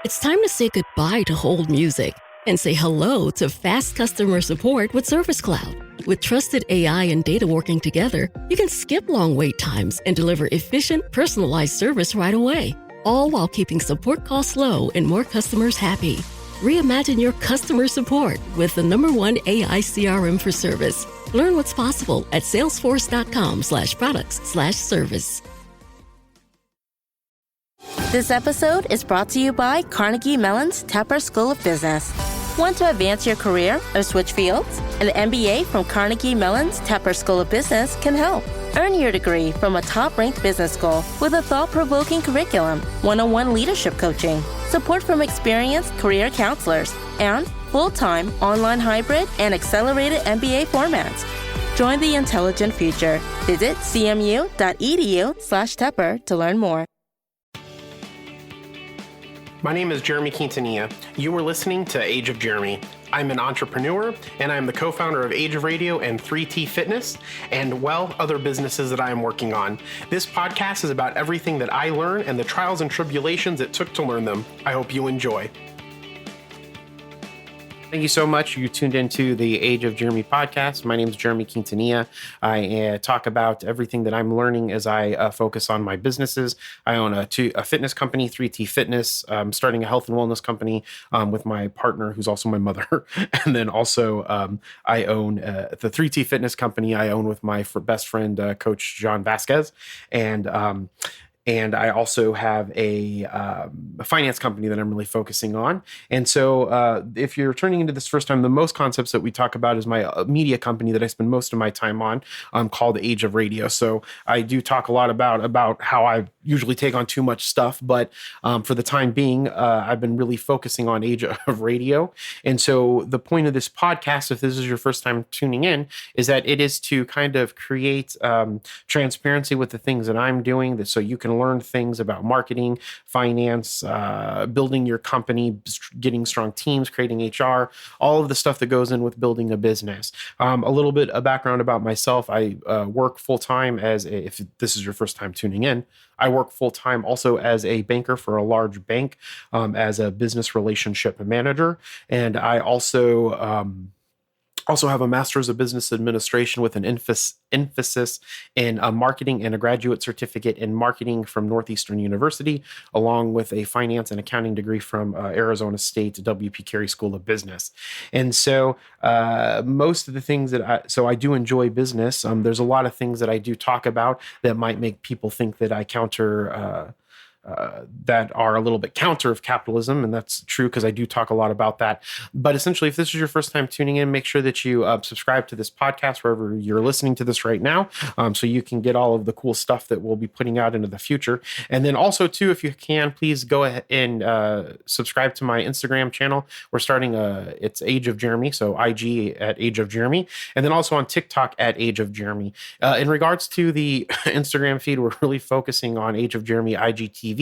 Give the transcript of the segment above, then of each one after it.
It's time to say goodbye to hold music and say hello to fast customer support with Service Cloud. With trusted AI and data working together, you can skip long wait times and deliver efficient, personalized service right away, all while keeping support costs low and more customers happy. Reimagine your customer support with the #1 AI CRM for service. Learn what's possible at salesforce.com/products/service. This episode is brought to you by Carnegie Mellon's Tepper School of Business. Want to advance your career or switch fields? An MBA from Carnegie Mellon's Tepper School of Business can help. Earn your degree from a top-ranked business school with a thought-provoking curriculum, one-on-one leadership coaching, support from experienced career counselors, and full-time, online hybrid, and accelerated MBA formats. Join the intelligent future. Visit cmu.edu/Tepper to learn more. My name is Jeremy Quintanilla. You are listening to Age of Jeremy. I'm an entrepreneur, and I'm the co-founder of Age of Radio and 3T Fitness, and other businesses that I am working on. This podcast is about everything that I learn and the trials and tribulations it took to learn them. I hope you enjoy. Thank you so much. You tuned into the Age of Jeremy podcast. My name is Jeremy Quintanilla. I talk about everything that I'm learning as I focus on my businesses. I own a fitness company, 3T Fitness. I'm starting a health and wellness company with my partner, who's also my mother. And then also I own the 3T Fitness company I own with my best friend, Coach John Vasquez. And I also have a finance company that I'm really focusing on. And so if you're turning into this first time, the most concepts that we talk about is my media company that I spend most of my time on called Age of Radio. So I do talk a lot about how I usually take on too much stuff. But for the time being, I've been really focusing on Age of Radio. And so the point of this podcast, if this is your first time tuning in, is that it is to kind of create transparency with the things that I'm doing, so you can learn things about marketing, finance, building your company, getting strong teams, creating HR, all of the stuff that goes in with building a business. A little bit of background about myself. I work full-time if this is your first time tuning in, I work full-time also as a banker for a large bank, as a business relationship manager. And I also have a master's of business administration with an emphasis in marketing and a graduate certificate in marketing from Northeastern University, along with a finance and accounting degree from Arizona State W.P. Carey School of Business. And so most of the things that I do enjoy business. There's a lot of things that I do talk about that might make people think that I that are a little bit counter of capitalism, and that's true because I do talk a lot about that. But essentially, if this is your first time tuning in, make sure that you subscribe to this podcast wherever you're listening to this right now, so you can get all of the cool stuff that we'll be putting out into the future. And then also, too, if you can, please go ahead and subscribe to my Instagram channel. We're starting it's Age of Jeremy, so IG at Age of Jeremy, and then also on TikTok at Age of Jeremy. In regards to the Instagram feed, we're really focusing on Age of Jeremy IGTV.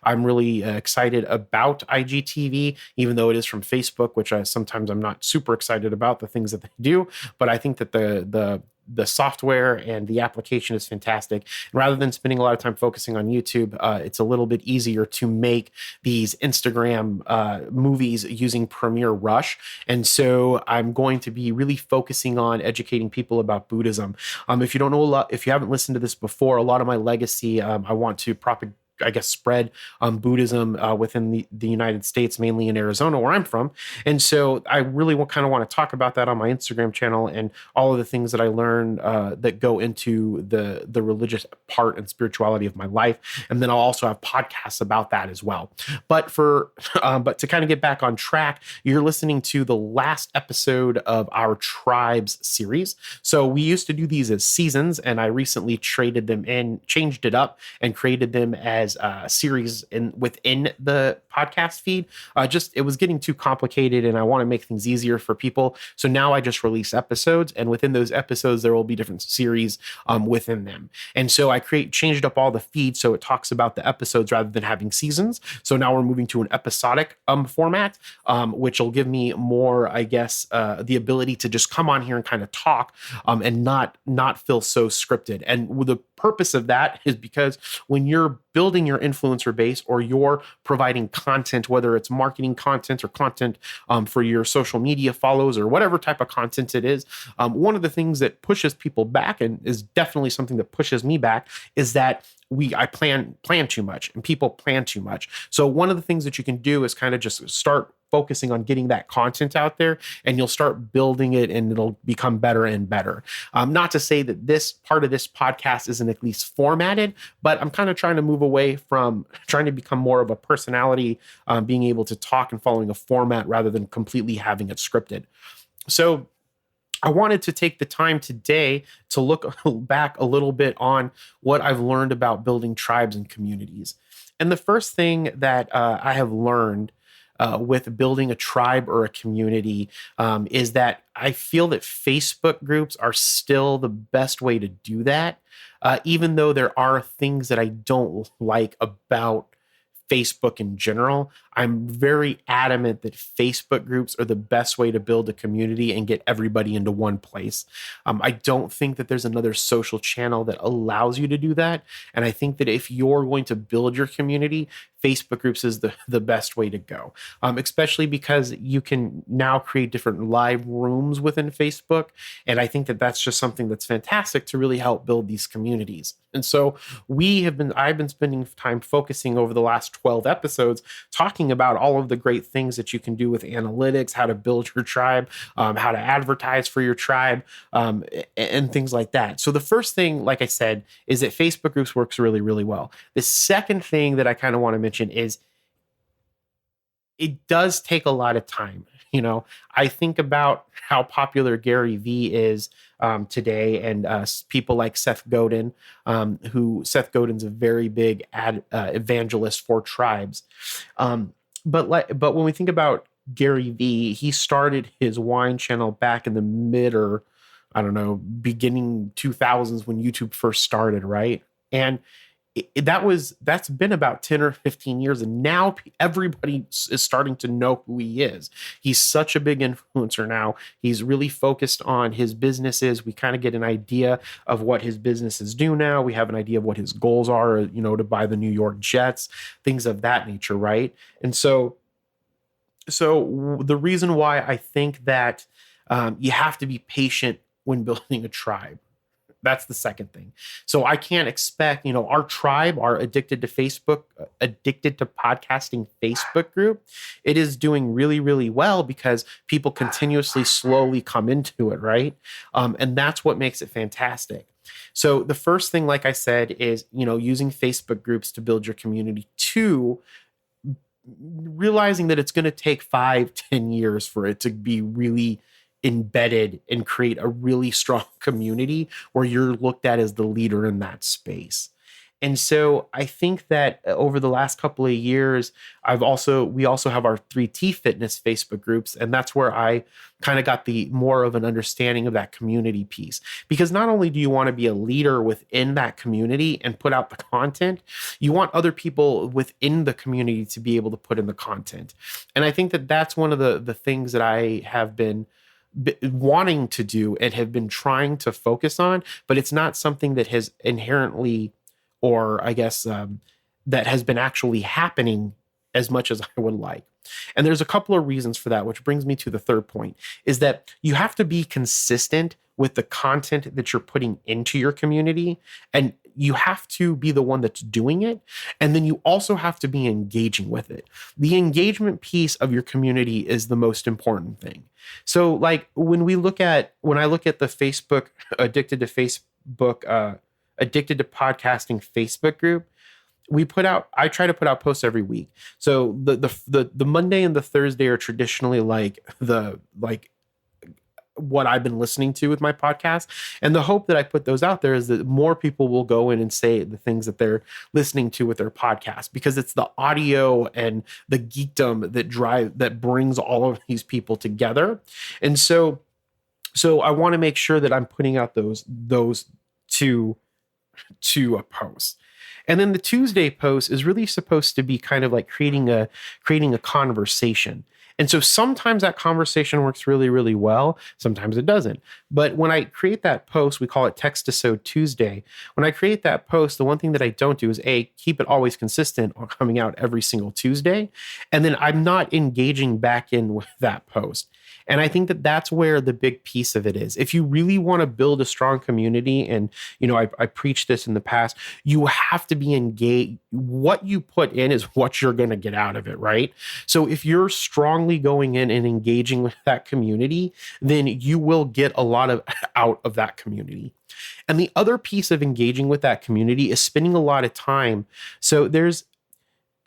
I'm really excited about IGTV, even though it is from Facebook, which sometimes I'm not super excited about the things that they do. But I think that the software and the application is fantastic. And rather than spending a lot of time focusing on YouTube, it's a little bit easier to make these Instagram movies using Premiere Rush. And so I'm going to be really focusing on educating people about Buddhism. If you don't know if you haven't listened to this before, a lot of my legacy, I want to spread Buddhism within the United States, mainly in Arizona, where I'm from. And so I really want to talk about that on my Instagram channel and all of the things that I learned that go into the religious part and spirituality of my life. And then I'll also have podcasts about that as well. But to kind of get back on track, you're listening to the last episode of our Tribes series. So we used to do these as seasons, and I recently changed it up and created them as series within the podcast feed. It was getting too complicated, and I want to make things easier for people. So now I just release episodes, and within those episodes, there will be different series within them. And so I changed up all the feeds so it talks about the episodes rather than having seasons. So now we're moving to an episodic format, which will give me more, the ability to just come on here and kind of talk and not feel so scripted. And purpose of that is because when you're building your influencer base or you're providing content, whether it's marketing content or content for your social media follows or whatever type of content it is, one of the things that pushes people back, and is definitely something that pushes me back, is that I plan too much and people plan too much. So one of the things that you can do is kind of just start focusing on getting that content out there, and you'll start building it and it'll become better and better. Not to say that this part of this podcast isn't at least formatted, but I'm kind of trying to move away from trying to become more of a personality, being able to talk and following a format rather than completely having it scripted. So I wanted to take the time today to look back a little bit on what I've learned about building tribes and communities. And the first thing that I have learned with building a tribe or a community is that I feel that Facebook groups are still the best way to do that, even though there are things that I don't like about Facebook in general. I'm very adamant that Facebook groups are the best way to build a community and get everybody into one place. I don't think that there's another social channel that allows you to do that. And I think that if you're going to build your community, Facebook groups is the best way to go, especially because you can now create different live rooms within Facebook. And I think that that's just something that's fantastic to really help build these communities. And so I've been spending time focusing over the last 12 episodes talking about all of the great things that you can do with analytics, how to build your tribe, how to advertise for your tribe, and things like that. So the first thing, like I said, is that Facebook groups works really, really well. The second thing that I kind of want to mention is it does take a lot of time. I think about how popular Gary Vee is today, and people like Seth Godin, Seth Godin's a very big evangelist for tribes. But when we think about Gary Vee, he started his wine channel back in the mid, or I don't know, beginning 2000s when YouTube first started, right? And that's been about 10 or 15 years. And now everybody is starting to know who he is. He's such a big influencer now. He's really focused on his businesses. We kind of get an idea of what his businesses do now. We have an idea of what his goals are, to buy the New York Jets, things of that nature, right? And so the reason why I think that you have to be patient when building a tribe. That's the second thing. So I can't expect, our tribe, our addicted to podcasting Facebook group, it is doing really, really well because people continuously, slowly come into it, right? And that's what makes it fantastic. So the first thing, like I said, is, using Facebook groups to build your community. Two, realizing that it's going to take 5-10 years for it to be really embedded and create a really strong community where you're looked at as the leader in that space. And so I think that over the last couple of years, we also have our 3T Fitness Facebook groups, and that's where I kind of got the more of an understanding of that community piece. Because not only do you want to be a leader within that community and put out the content, you want other people within the community to be able to put in the content. And I think that that's one of the things that I have been wanting to do and have been trying to focus on, but it's not something that has inherently, or I guess that has been actually happening as much as I would like. And there's a couple of reasons for that, which brings me to the third point, is that you have to be consistent with the content that you're putting into your community, and you have to be the one that's doing it. And then you also have to be engaging with it. The engagement piece of your community is the most important thing. So like when I look at the Facebook Addicted to Podcasting Facebook group, I try to put out posts every week. So the Monday and the Thursday are traditionally what I've been listening to with my podcast. And the hope that I put those out there is that more people will go in and say the things that they're listening to with their podcast, because it's the audio and the geekdom that brings all of these people together. And so I want to make sure that I'm putting out those to a post. And then the Tuesday post is really supposed to be kind of like creating a conversation. And so sometimes that conversation works really, really well. Sometimes it doesn't. But when I create that post, we call it Text-to-Sew Tuesday. When I create that post, the one thing that I don't do is keep it always consistent or coming out every single Tuesday. And then I'm not engaging back in with that post. And I think that that's where the big piece of it is. If you really want to build a strong community, and I preached this in the past, you have to be engaged. What you put in is what you're going to get out of it, right? So if you're strongly going in and engaging with that community, then you will get a lot out of that community. And the other piece of engaging with that community is spending a lot of time. So there's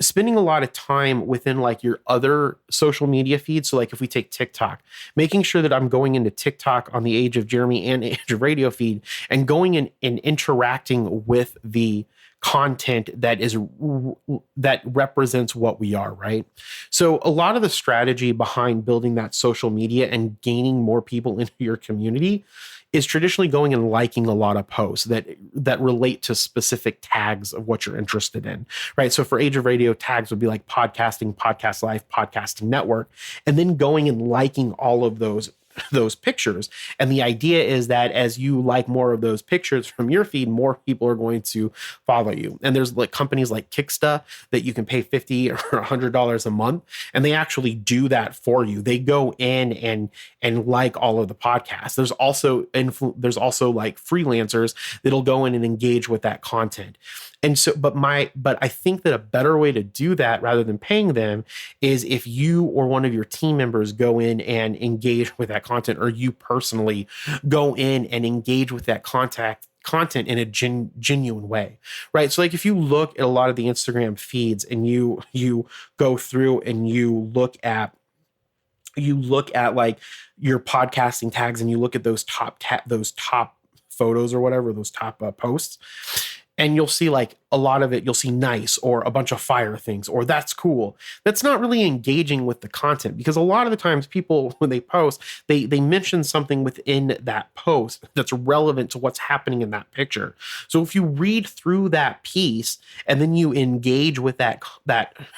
spending a lot of time within like your other social media feeds. So like if we take TikTok, making sure that I'm going into TikTok on the Age of Jeremy and Age of Radio feed and going in and interacting with the content that represents what we are, right? So a lot of the strategy behind building that social media and gaining more people into your community is traditionally going and liking a lot of posts that relate to specific tags of what you're interested in, right? So for Age of Radio, tags would be like podcasting, podcast life, podcasting network, and then going and liking all of those pictures. And the idea is that as you like more of those pictures from your feed, more people are going to follow you. And there's like companies like Kicksta that you can pay $50 or $100 a month, and they actually do that for you. They go in and like all of the podcasts. There's also like freelancers that'll go in and engage with that content. And so, but I think that a better way to do that rather than paying them is if you or one of your team members go in and engage with that content, or you personally go in and engage with that content in a genuine way, right? So like if you look at a lot of the Instagram feeds and you go through and you look at like your podcasting tags and you look at those top photos or whatever, those top posts, and you'll see like a lot of it, you'll see nice or a bunch of fire things or that's cool. That's not really engaging with the content, because a lot of the times people, when they post, they mention something within that post that's relevant to what's happening in that picture. So if you read through that piece and then you engage with that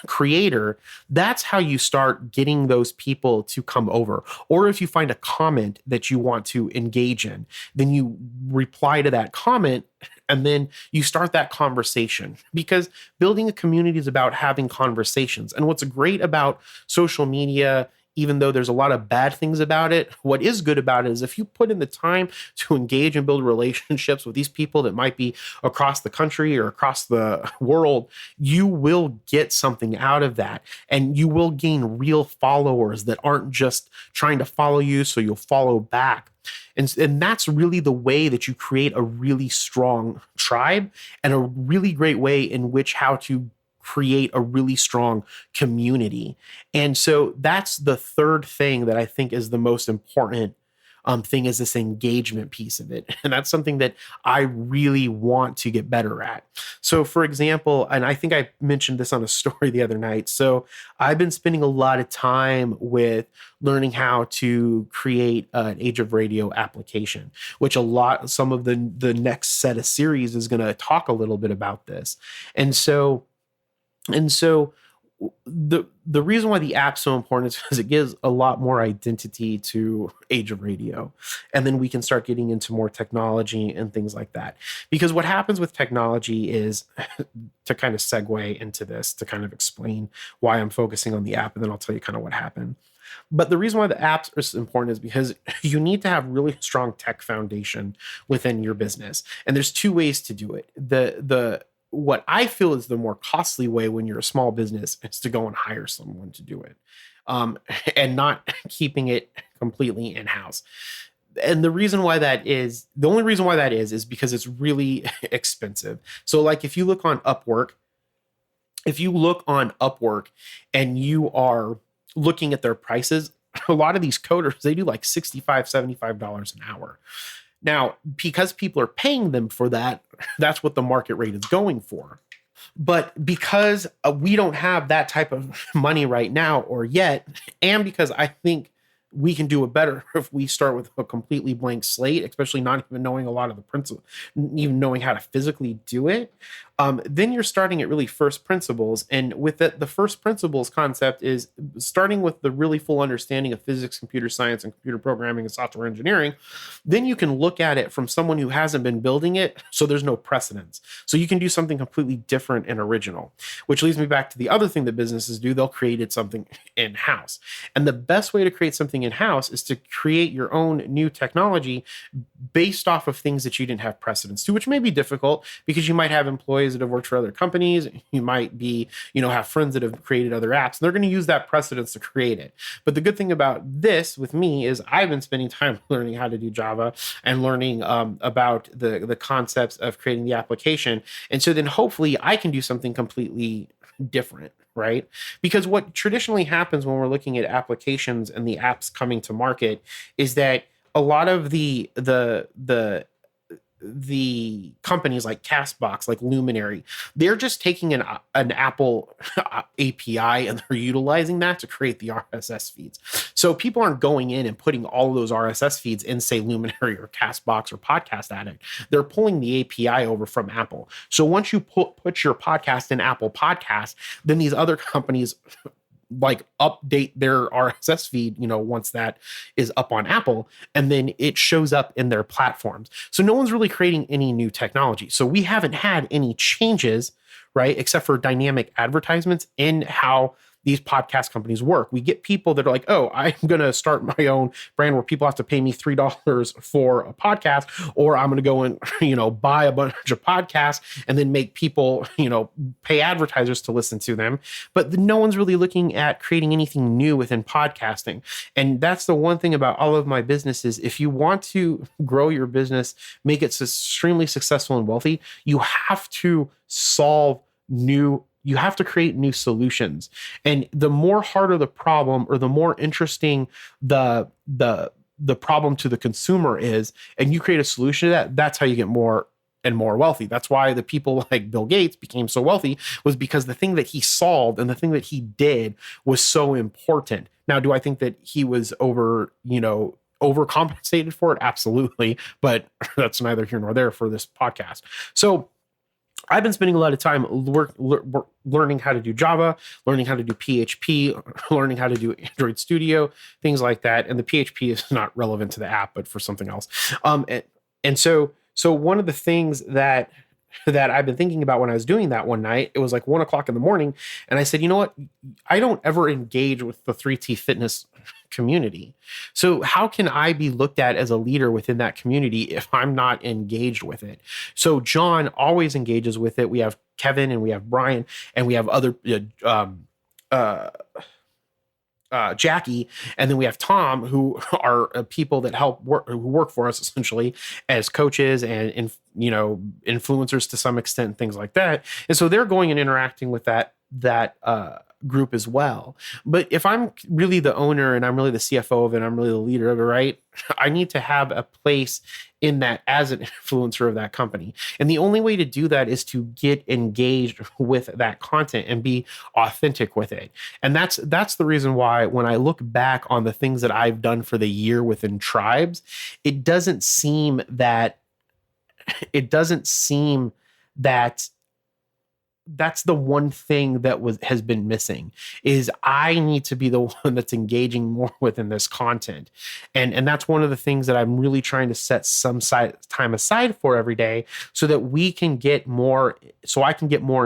creator, that's how you start getting those people to come over. Or if you find a comment that you want to engage in, then you reply to that comment and then you start that conversation, because building a community is about having conversations. And what's great about social media, even though there's a lot of bad things about it, what is good about it is if you put in the time to engage and build relationships with these people that might be across the country or across the world, you will get something out of that. And you will gain real followers that aren't just trying to follow you so you'll follow back. And that's really the way that you create a really strong tribe, and a really great way in which how to create a really strong community. And so that's the third thing that I think is the most important thing, is this engagement piece of it. And that's something that I really want to get better at. So for example, and I think I mentioned this on a story the other night. So I've been spending a lot of time with learning how to create an Age of Radio application, which some of the next set of series is going to talk a little bit about this. And so the reason why the app's so important is because it gives a lot more identity to Age of Radio. And then we can start getting into more technology and things like that. Because what happens with technology is, to kind of segue into this, to kind of explain why I'm focusing on the app, and then I'll tell you kind of what happened. But the reason why the apps are so important is because you need to have really strong tech foundation within your business. And there's two ways to do it. What I feel is the more costly way when you're a small business is to go and hire someone to do it, and not keeping it completely in-house. And the only reason why that is because it's really expensive. So like if you look on Upwork and you are looking at their prices, a lot of these coders, they do like $65, $75 an hour. Now, because people are paying them for that, that's what the market rate is going for. But because we don't have that type of money right now or yet, and because I think we can do it better if we start with a completely blank slate, especially not even knowing a lot of the principles, even knowing how to physically do it. then you're starting at really first principles. And with the first principles concept is starting with the really full understanding of physics, computer science, and computer programming and software engineering. Then you can look at it from someone who hasn't been building it. So there's no precedence. So you can do something completely different and original, which leads me back to the other thing that businesses do. They'll create something in-house. And the best way to create something in-house is to create your own new technology based off of things that you didn't have precedence to, which may be difficult because you might have employees that have worked for other companies. You might be, have friends that have created other apps. And they're going to use that precedence to create it. But the good thing about this with me is I've been spending time learning how to do Java and learning about the concepts of creating the application. And so then hopefully I can do something completely different, right? Because what traditionally happens when we're looking at applications and the apps coming to market is that a lot of the companies like Castbox, like Luminary, they're just taking an Apple API and they're utilizing that to create the RSS feeds. So people aren't going in and putting all of those RSS feeds in, say, Luminary or Castbox or Podcast Addict. They're pulling the API over from Apple. So once you put your podcast in Apple Podcasts, then these other companies like update their RSS feed, once that is up on Apple, and then it shows up in their platforms. So no one's really creating any new technology. So we haven't had any changes, right? Except for dynamic advertisements in how these podcast companies work. We get people that are like, oh, I'm going to start my own brand where people have to pay me $3 for a podcast, or I'm going to go and, buy a bunch of podcasts and then make people, pay advertisers to listen to them. But no one's really looking at creating anything new within podcasting. And that's the one thing about all of my businesses. If you want to grow your business, make it extremely successful and wealthy, you have to you have to create new solutions. And the more harder the problem, or the more interesting the problem to the consumer is, and you create a solution to that, that's how you get more and more wealthy. That's why the people like Bill Gates became so wealthy, was because the thing that he solved and the thing that he did was so important. Now, do I think that he was overcompensated for it? Absolutely. But that's neither here nor there for this podcast. So I've been spending a lot of time learning how to do Java, learning how to do PHP, learning how to do Android Studio, things like that. And the PHP is not relevant to the app, but for something else. And so one of the things that I've been thinking about when I was doing that one night, it was like 1:00 in the morning. And I said, you know what? I don't ever engage with the 3T Fitness community. So how can I be looked at as a leader within that community if I'm not engaged with it? So John always engages with it. We have Kevin and we have Brian and we have other Jackie, and then we have Tom, who are people that who work for us essentially as coaches and influencers to some extent, things like that. And so they're going and interacting with that group as well. But if I'm really the owner and I'm really the CFO of it, and I'm really the leader of it, right? I need to have a place in that as an influencer of that company. And the only way to do that is to get engaged with that content and be authentic with it. And that's the reason why when I look back on the things that I've done for the year within Tribes, it doesn't seem that that's the one thing that has been missing, is I need to be the one that's engaging more within this content. And that's one of the things that I'm really trying to set some time aside for every day, so that I can get more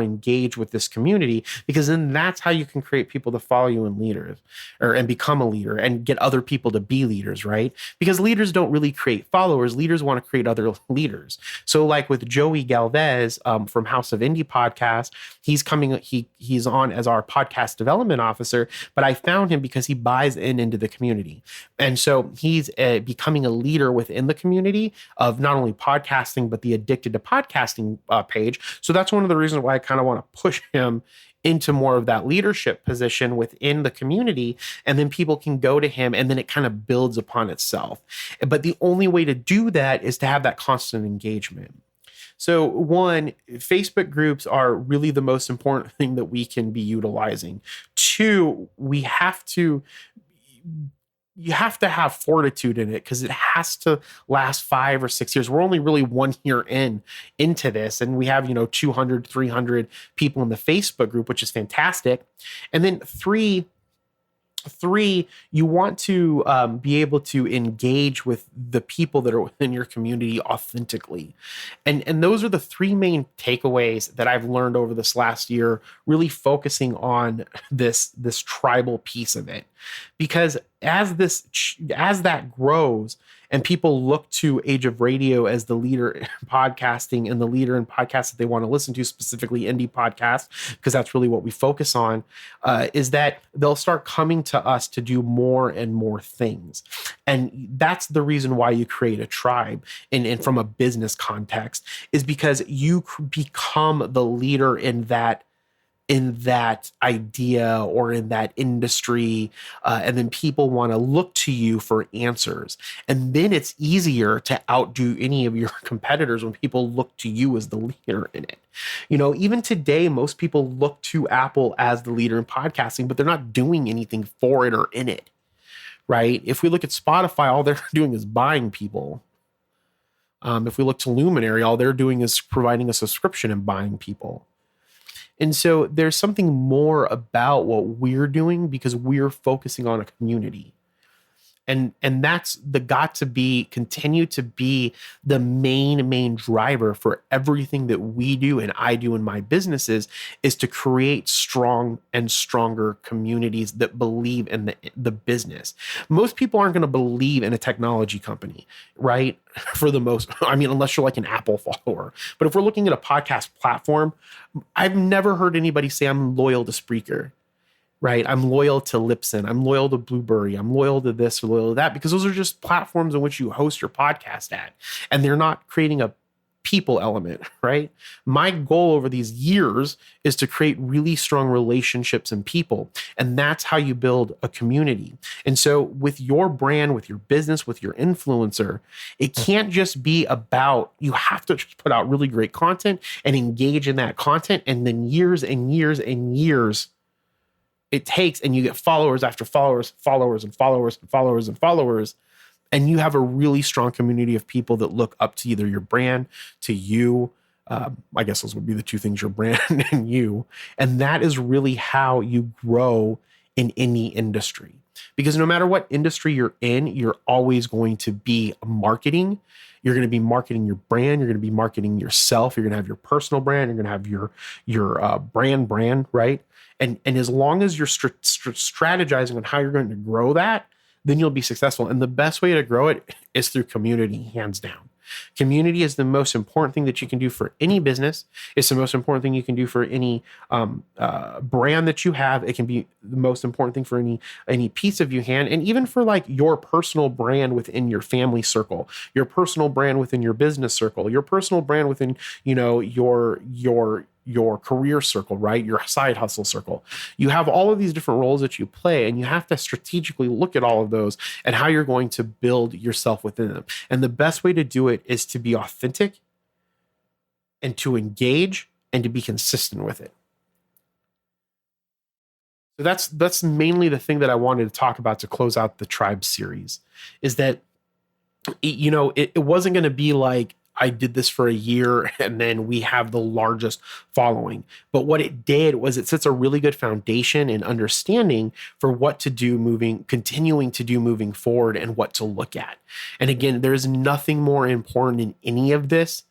engaged with this community, because then that's how you can create people to follow you and become a leader and get other people to be leaders, right? Because leaders don't really create followers. Leaders want to create other leaders. So like with Joey Galvez from House of Indie podcast, he's on as our podcast development officer, but I found him because he buys into the community. And so he's becoming a leader within the community of not only podcasting, but the Addicted to Podcasting page. So that's one of the reasons why I kind of want to push him into more of that leadership position within the community. And then people can go to him and then it kind of builds upon itself. But the only way to do that is to have that constant engagement. So one, Facebook groups are really the most important thing that we can be utilizing. Two, we have to you have to have fortitude in it because it has to last 5 or 6 years. We're only really 1 year into this, and we have 200, 300 people in the Facebook group, which is fantastic. And then three, you want to be able to engage with the people that are within your community authentically. And those are the three main takeaways that I've learned over this last year, really focusing on this tribal piece of it. Because as that grows and people look to Age of Radio as the leader in podcasting and the leader in podcasts that they want to listen to, specifically indie podcasts, because that's really what we focus on, is that they'll start coming to us to do more and more things. And that's the reason why you create a tribe. And from a business context is because you become the leader in that idea or in that industry, and then people want to look to you for answers. And then it's easier to outdo any of your competitors when people look to you as the leader in it. Even today, most people look to Apple as the leader in podcasting, but they're not doing anything for it or in it, right? If we look at Spotify, all they're doing is buying people. If we look to Luminary, all they're doing is providing a subscription and buying people. And so there's something more about what we're doing because we're focusing on a community. And that's continue to be the main driver for everything that we do and I do in my businesses, is to create strong and stronger communities that believe in the business. Most people aren't going to believe in a technology company, right? Unless you're like an Apple follower. But if we're looking at a podcast platform, I've never heard anybody say I'm loyal to Spreaker. Right? I'm loyal to Libsyn. I'm loyal to Blueberry. I'm loyal to this or loyal to that, because those are just platforms in which you host your podcast at. And they're not creating a people element, right? My goal over these years is to create really strong relationships and people. And that's how you build a community. And so with your brand, with your business, with your influencer, it can't just be about, you have to just put out really great content and engage in that content. And then years and years and years it takes, and you get followers after followers, followers and followers and followers and followers. And you have a really strong community of people that look up to either your brand, to you. I guess those would be the two things, your brand and you. And that is really how you grow in any industry. Because no matter what industry you're in, you're always going to be marketing. You're going to be marketing your brand. You're going to be marketing yourself. You're going to have your personal brand. You're going to have your brand, right? And as long as you're strategizing on how you're going to grow that, then you'll be successful. And the best way to grow it is through community, hands down. Community is the most important thing that you can do for any business. It's the most important thing you can do for any brand that you have. It can be the most important thing for any piece of your hand, and even for like your personal brand within your family circle, your personal brand within your business circle, your personal brand within your career circle, right? Your side hustle circle. You have all of these different roles that you play, and you have to strategically look at all of those and how you're going to build yourself within them. And the best way to do it is to be authentic and to engage and to be consistent with it. So that's mainly the thing that I wanted to talk about to close out the Tribe series, is that, it wasn't going to be like, I did this for a year and then we have the largest following. But what it did was it sets a really good foundation and understanding for what to do continuing to do moving forward, and what to look at. And again, there's nothing more important in any of this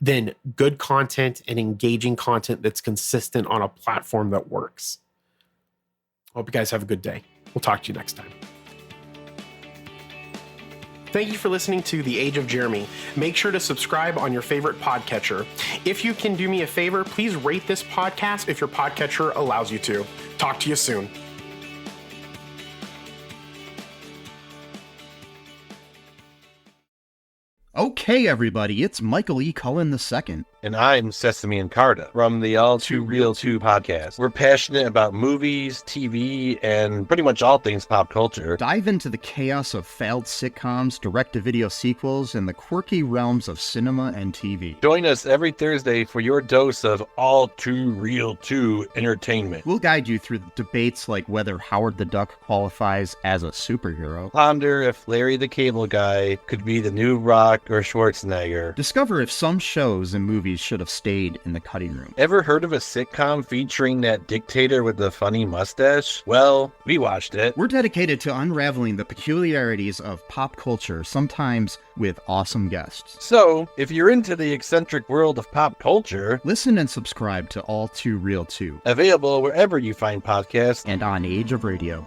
than good content and engaging content that's consistent on a platform that works. Hope you guys have a good day. We'll talk to you next time. Thank you for listening to The Age of Jeremy. Make sure to subscribe on your favorite podcatcher. If you can do me a favor, please rate this podcast if your podcatcher allows you to. Talk to you soon. Okay, everybody, it's Michael E. Cullen II. And I'm Sesame and Carta from the All Too Real 2 podcast. We're passionate about movies, TV, and pretty much all things pop culture. Dive into the chaos of failed sitcoms, direct-to-video sequels, and the quirky realms of cinema and TV. Join us every Thursday for your dose of All Too Real 2 entertainment. We'll guide you through debates like whether Howard the Duck qualifies as a superhero. Ponder if Larry the Cable Guy could be the new Rock or Schwarzenegger. Discover if some shows and movies should have stayed in the cutting room. Ever heard of a sitcom featuring that dictator with the funny mustache? Well, we watched it. We're dedicated to unraveling the peculiarities of pop culture, sometimes with awesome guests. So, if you're into the eccentric world of pop culture, listen and subscribe to All Too Real 2. Available wherever you find podcasts and on Age of Radio.